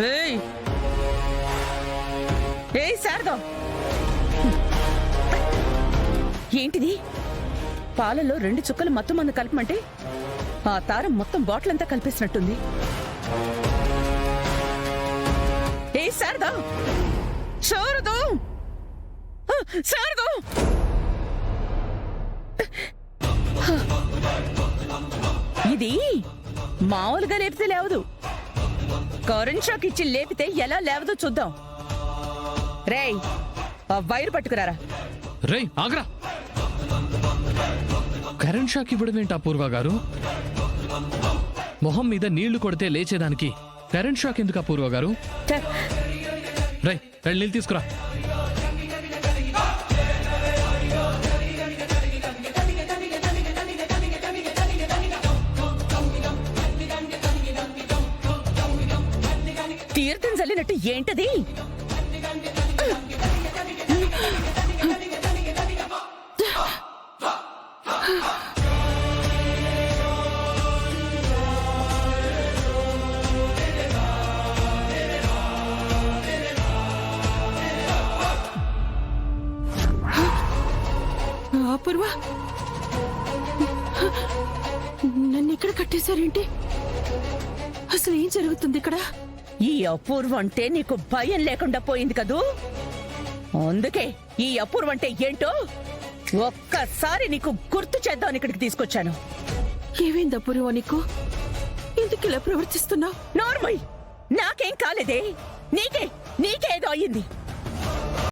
ఏయ్ ఏయ్ శారదా, ఏంటిది? పాలలో 2 చుక్కలు మత్తు మందు కలపమంటే ఆ తారం మొత్తం బాటిల్ అంతా కలిపేసినట్టుంది. ఏ శారదా, శారదా, శారదా, ఇది మామూలుగా లేపితే లేవదు. కరెంట్ షాక్ ఇచ్చి లేపితే ఎలా లేవదో చూద్దాం. రేయ్, ఆ వైరు పట్టుకురారా. రేయ్ ఆగ్రా, కరెంట్ షాక్ ఇవ్వడం ఏంటి అపూర్వ గారు? మొహం మీద నీళ్లు కొడితే లేచేదానికి కరెంట్ షాక్ ఎందుకు అపూర్వ గారు? రేయ్ వెళ్ళి నీళ్ళు తీసుకురా. తీర్థం చల్లినట్టు ఏంటది? అపూర్వ, నన్ను ఇక్కడ కట్టేశారేంటి? అసలు ఏం జరుగుతుంది ఇక్కడ? ఈ అపూర్వ అంటే నీకు భయం లేకుండా పోయింది కదూ. అందుకే ఈ అపూర్వ అంటే ఏంటో ఒక్కసారి నీకు గుర్తు చేద్దామని ఇక్కడికి తీసుకొచ్చాను. ఏమైంది అపూర్వ నీకు? ఎందుకు ఇలా ప్రవర్తిస్తున్నావు? నార్మల్, నాకేం కాలేదే, నీకేదో అయ్యింది.